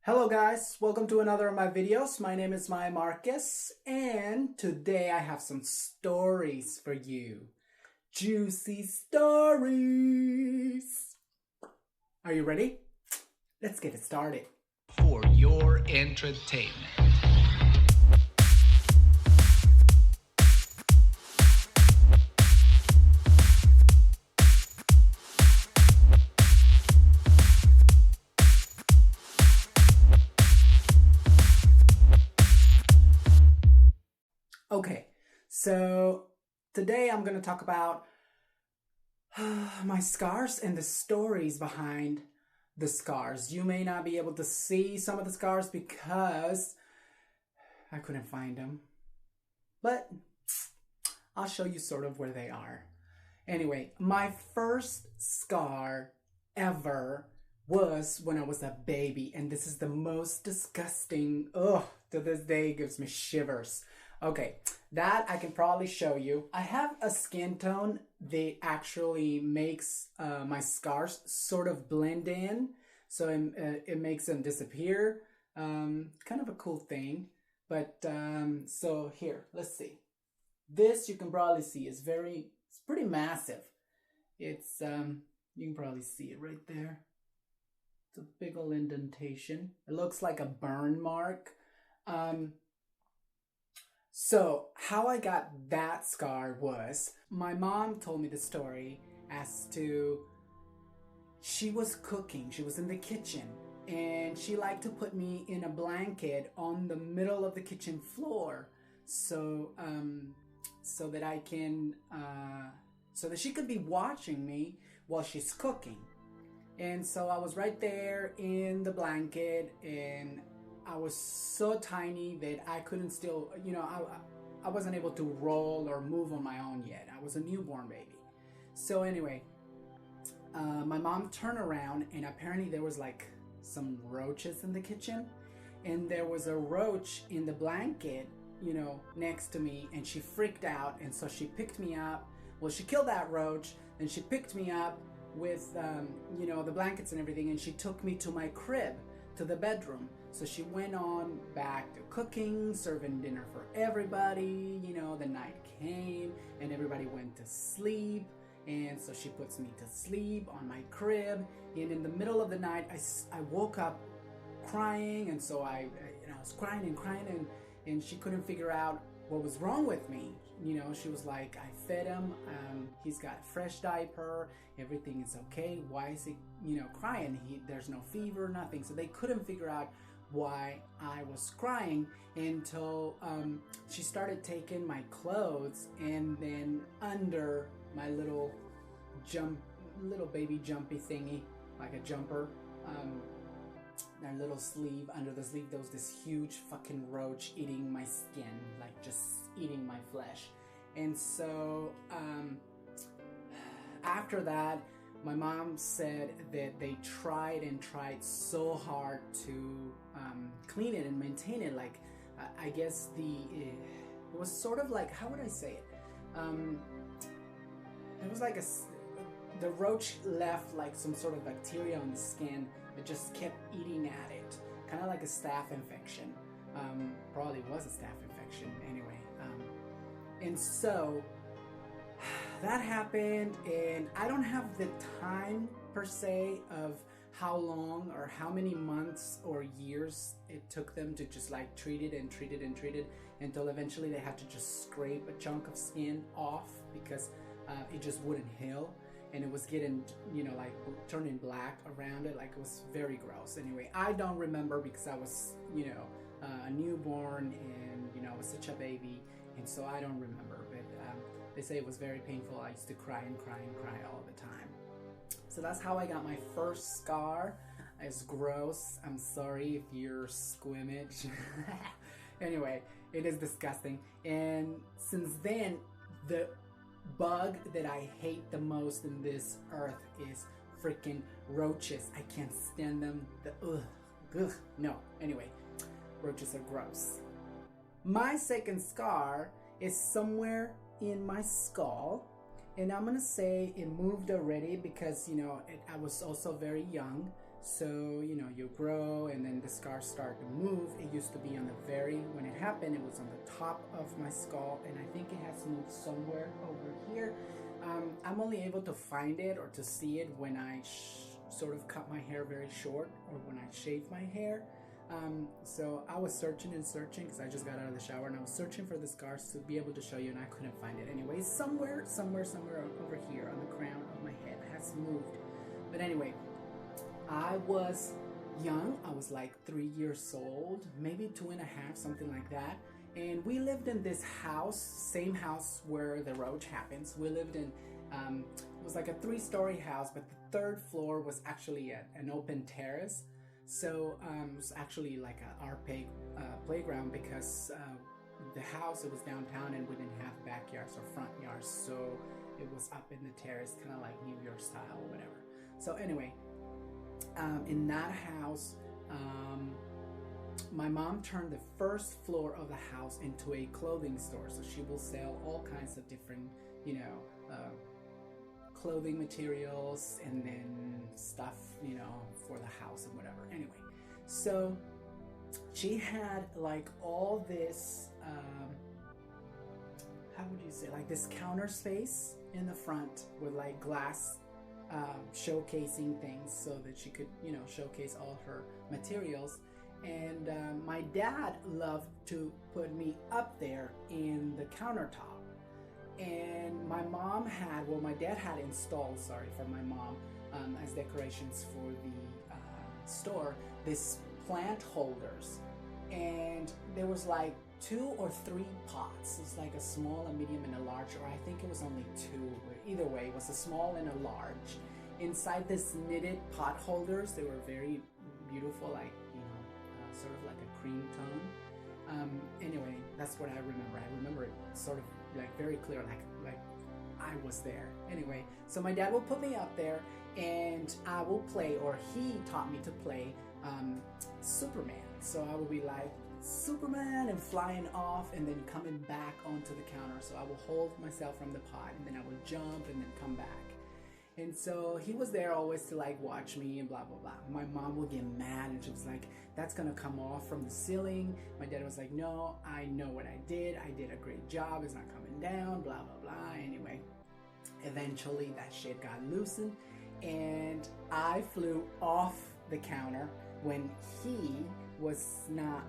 Hello guys, welcome to another of my videos. My name is Maya Marcus and today I have some stories for you. Juicy stories. Are you ready? Let's get it started. For your entertainment. Okay, so today I'm going to talk about my scars and the stories behind the scars. You may not be able to see some of the scars because I couldn't find them, but I'll show you sort of where they are. Anyway, my first scar ever was when I was a baby, and this is the most disgusting, to this day gives me shivers. Okay, that I can probably show you. I have a skin tone that actually makes my scars sort of blend in, so it makes them disappear. Kind of a cool thing. But so here, let's see. This you can probably see is it's pretty massive. It's you can probably see it right there. It's a big old indentation. It looks like a burn mark. So how I got that scar was my mom told me the story as to she was cooking. She was in the kitchen and she liked to put me in a blanket on the middle of the kitchen floor so that I can so that she could be watching me while she's cooking. And so I was right there in the blanket, and I was so tiny that I couldn't still, I wasn't able to roll or move on my own yet. I was a newborn baby. So anyway, my mom turned around and apparently there was like some roaches in the kitchen, and there was a roach in the blanket, next to me, and she freaked out, and so she picked me up. Well, she killed that roach, and she picked me up with, the blankets and everything, and she took me to my crib, to the bedroom. So she went on back to cooking, serving dinner for everybody. The night came and everybody went to sleep. And so she puts me to sleep on my crib. And in the middle of the night, I woke up crying. And so I was crying and crying, and she couldn't figure out what was wrong with me. She was like, I fed him. He's got a fresh diaper. Everything is okay. Why is he, crying? There's no fever, nothing. So they couldn't figure out why I was crying until she started taking my clothes, and then under my little baby jumpy thingy, like a jumper, that little sleeve, under the sleeve, there was this huge fucking roach eating my skin, like just eating my flesh. And so after that, my mom said that they tried so hard to clean it and maintain it. Like, I guess it was sort of like, how would I say it? It was like the roach left like some sort of bacteria on the skin that just kept eating at it, kind of like a staph infection. Probably was a staph infection anyway. And so that happened, and I don't have the time per se of how long or how many months or years it took them to just like treat it until eventually they had to just scrape a chunk of skin off because it just wouldn't heal, and it was getting, like turning black around it. Like, it was very gross. Anyway, I don't remember because I was, a newborn, and, I was such a baby, and so I don't remember. But they say it was very painful. I used to cry and cry and cry all the time. So that's how I got my first scar. It's gross. I'm sorry if you're squimage. Anyway, it is disgusting. And since then, the bug that I hate the most in this earth is freaking roaches. I can't stand them. No. Anyway, roaches are gross. My second scar is somewhere in my skull, and I'm gonna say it moved already because I was also very young, So, you grow and then the scars start to move. It used to be when it happened, it was on the top of my skull, and I think it has moved somewhere over here. I'm only able to find it or to see it when I sort of cut my hair very short or when I shave my hair. So I was searching and searching because I just got out of the shower, and I was searching for the scars to be able to show you, and I couldn't find it. Anyway, somewhere over here on the crown of my head has moved. But anyway, I was young. I was like 3 years old, maybe 2.5, something like that. And we lived in this house, same house where the roach happens. We lived in, it was like a 3-story house, but the 3rd floor was actually an open terrace. So it was actually like our playground because the house, it was downtown and we didn't have backyards or front yards. So it was up in the terrace, kind of like New York style or whatever. So anyway, in that house, my mom turned the 1st floor of the house into a clothing store. So she will sell all kinds of different, clothing materials and then stuff, for the house and whatever. Anyway, so she had like all this, how would you say, like this counter space in the front with like glass showcasing things so that she could, showcase all her materials. And my dad loved to put me up there in the countertop. And my dad had installed, for my mom, as decorations for the store, this plant holders. And there was like 2 or 3 pots. It's like a small, a medium, and a large, or I think it was only 2. Either way, it was a small and a large. Inside this knitted pot holders, they were very beautiful, like, sort of like a cream tone. Anyway, that's what I remember. I remember it sort of like very clear, like I was there. Anyway, so my dad will put me up there and I will play, or he taught me to play Superman. So I will be like Superman and flying off and then coming back onto the counter. So I will hold myself from the pot and then I will jump and then come back. And so he was there always to like watch me and blah, blah, blah. My mom would get mad and she was like, that's gonna come off from the ceiling. My dad was like, no, I know what I did. I did a great job. It's not coming down, blah, blah, blah. Anyway, eventually that shit got loosened and I flew off the counter when he was not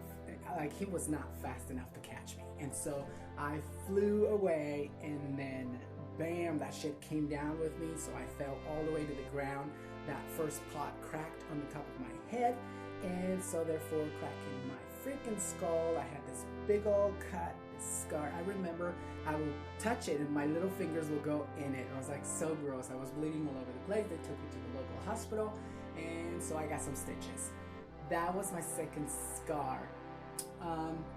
fast enough to catch me. And so I flew away and then bam, that shit came down with me. So I fell all the way to the ground. That first pot cracked on the top of my head, and so therefore cracking my freaking skull. I had this big old cut, this scar. I remember I would touch it and my little fingers would go in it. I was like so gross. I was bleeding all over the place. They took me to the local hospital, and so I got some stitches. That was my 2nd scar.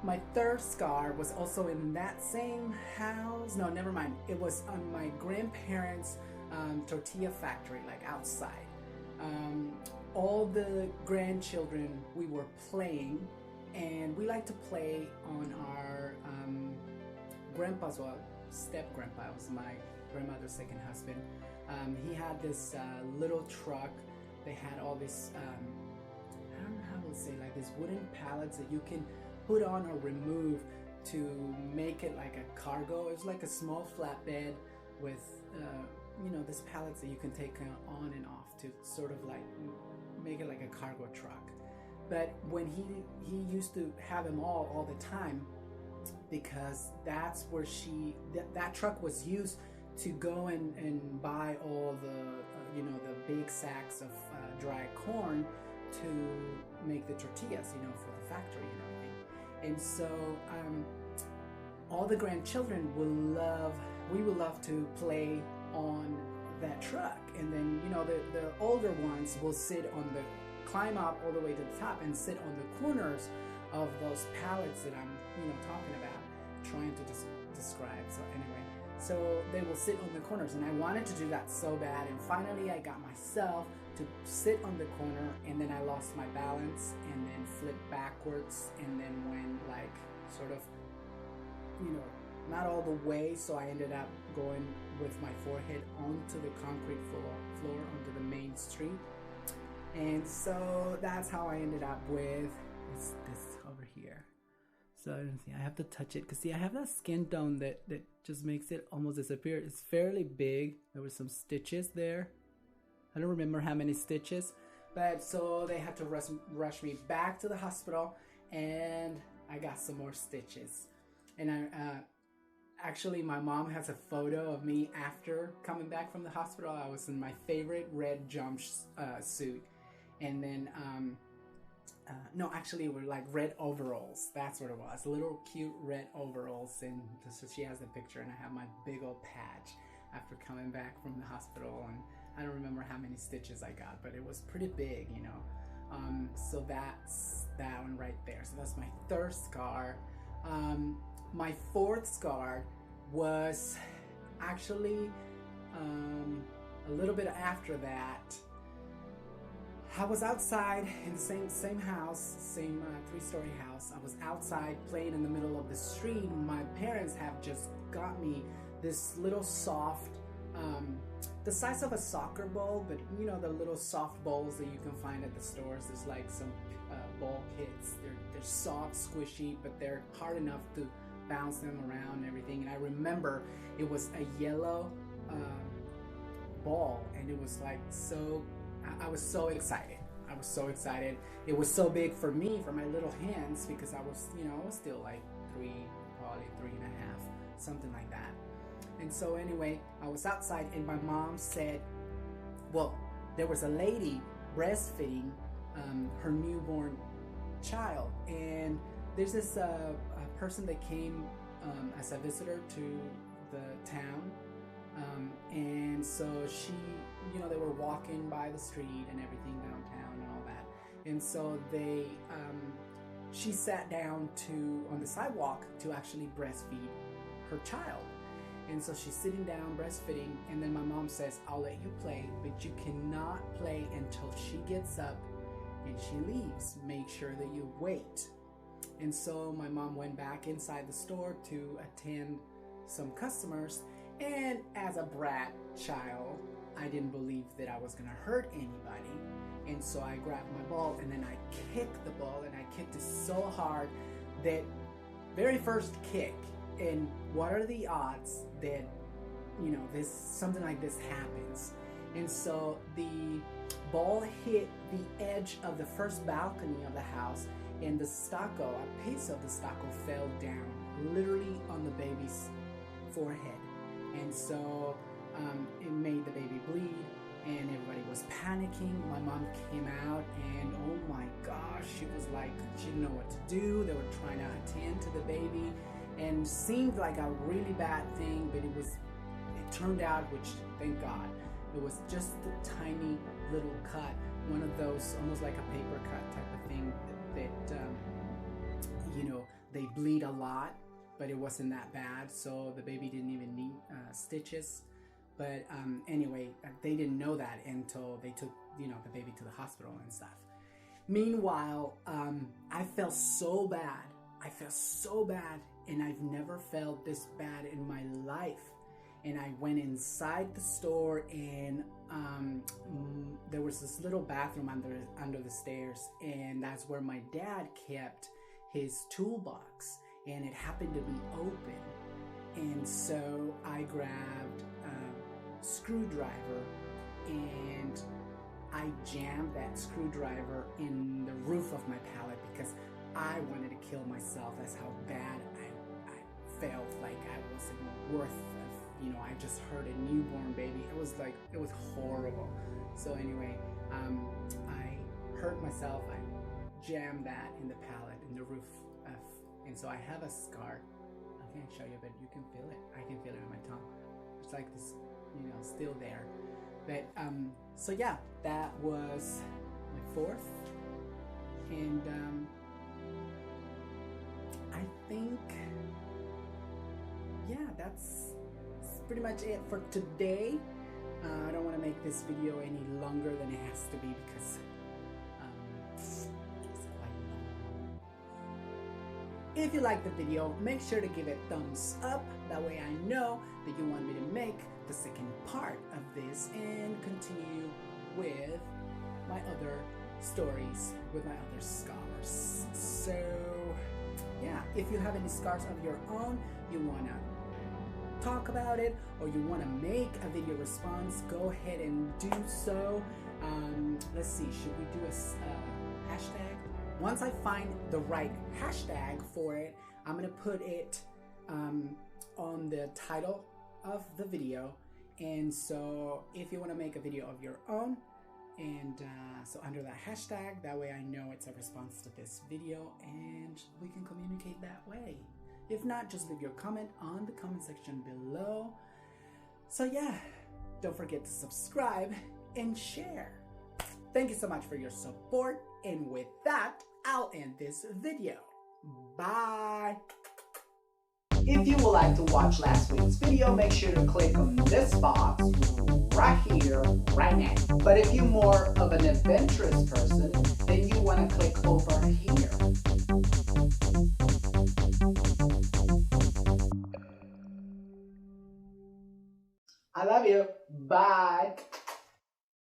My 3rd scar was also in that same house. No, never mind. It was on my grandparents' tortilla factory, like outside. All the grandchildren, we were playing, and we like to play on our grandpa's, well, step-grandpa. It was my grandmother's 2nd husband. He had this little truck. They had all this, I don't know how to say, like these wooden pallets that you can put on or remove to make it like a cargo. It was like a small flatbed with, these pallets that you can take on and off to sort of like make it like a cargo truck. But when he used to have them all the time, because that's where that truck was used to go and buy all the, the big sacks of dry corn to make the tortillas, for the factory and everything. And so all the grandchildren we would love to play on that truck. And then, the older ones will climb up all the way to the top and sit on the corners of those pallets that I'm, talking about, trying to describe. So anyway, so they will sit on the corners, and I wanted to do that so bad. And finally I got myself to sit on the corner, and then I lost my balance and then flipped backwards and then went like sort of, not all the way. So I ended up going with my forehead onto the concrete floor onto the main street. And so that's how I ended up with this over here. So I have to touch it because see, I have that skin tone that just makes it almost disappear. It's fairly big. There were some stitches there. I don't remember how many stitches, but so they had to rush me back to the hospital, and I got some more stitches. And actually, my mom has a photo of me after coming back from the hospital. I was in my favorite red jumpsuit, and then no, actually, we're like red overalls. That's what it was. Little cute red overalls, and so she has the picture, and I have my big old patch after coming back from the hospital, and I don't remember how many stitches I got, but it was pretty big, you know. So that's that one right there. So that's my third scar. My fourth scar was actually a little bit after that. I was outside in the same house, same 3-story house. I was outside playing in the middle of the street. My parents have just got me this little soft, the size of a soccer ball, but you know, the little soft balls that you can find at the stores. There's like some ball pits. They're soft, squishy, but they're hard enough to bounce them around and everything. And I remember it was a yellow ball, and it was like so. I was so excited. I was so excited. It was so big for me, for my little hands, because I was, you know, I was still like probably 3.5, something like that. And so anyway, I was outside, and my mom said, well, there was a lady breastfeeding her newborn child, and there's this person that came as a visitor to the town, and so she, you know, they were walking by the street and everything downtown and all that, and so she sat down on the sidewalk to actually breastfeed her child. And so she's sitting down breastfeeding, and then my mom says, I'll let you play, but you cannot play until she gets up and she leaves. Make sure that you wait. And so my mom went back inside the store to attend some customers, and as a brat child, I didn't believe that I was gonna hurt anybody. And so I grabbed my ball, and then I kicked the ball, and I kicked it so hard that very first kick, and what are the odds that, you know, something like this happens? And so the ball hit the edge of the first balcony of the house, and the stucco, a piece of the stucco fell down literally on the baby's forehead. And so it made the baby bleed, and everybody was panicking. My mom came out, and oh my gosh, she was like, she didn't know what to do. They were trying to attend to the baby, and seemed like a really bad thing, but it turned out, which thank God, it was just a tiny little cut, one of those almost like a paper cut type of thing that you know, they bleed a lot, but it wasn't that bad, so the baby didn't even need stitches. But anyway, they didn't know that until they took, you know, the baby to the hospital and stuff. Meanwhile, I felt so bad. And I've never felt this bad in my life. And I went inside the store, and there was this little bathroom under the stairs, and that's where my dad kept his toolbox, and it happened to be open. And so I grabbed a screwdriver, and I jammed that screwdriver in the roof of my pallet because I wanted to kill myself. That's how bad I felt like I wasn't worth of, you know, I just hurt a newborn baby. It was horrible. So anyway, I hurt myself. I jammed that in the pallet, in the roof, and so I have a scar. I can't show you, but you can feel it. I can feel it on my tongue. It's like this, you know, still there. But so yeah, that was my fourth, and I think, yeah, that's pretty much it for today. I don't want to make this video any longer than it has to be because it's quite long. If you like the video, make sure to give it a thumbs up. That way I know that you want me to make the second part of this and continue with my other stories with my other scars. So yeah, if you have any scars of your own, you want to talk about it, or you want to make a video response, go ahead and do so. Let's see, should we do a hashtag? Once I find the right hashtag for it, I'm gonna put it on the title of the video. And so if you want to make a video of your own, and so under that hashtag, that way I know it's a response to this video and we can communicate that way. If not, just leave your comment on the comment section below. So yeah, don't forget to subscribe and share. Thank you so much for your support, and with that, I'll end this video. Bye! If you would like to watch last week's video, make sure to click on this box right here, right now. But if you're more of an adventurous person, then you want to click over here. I love you. Bye.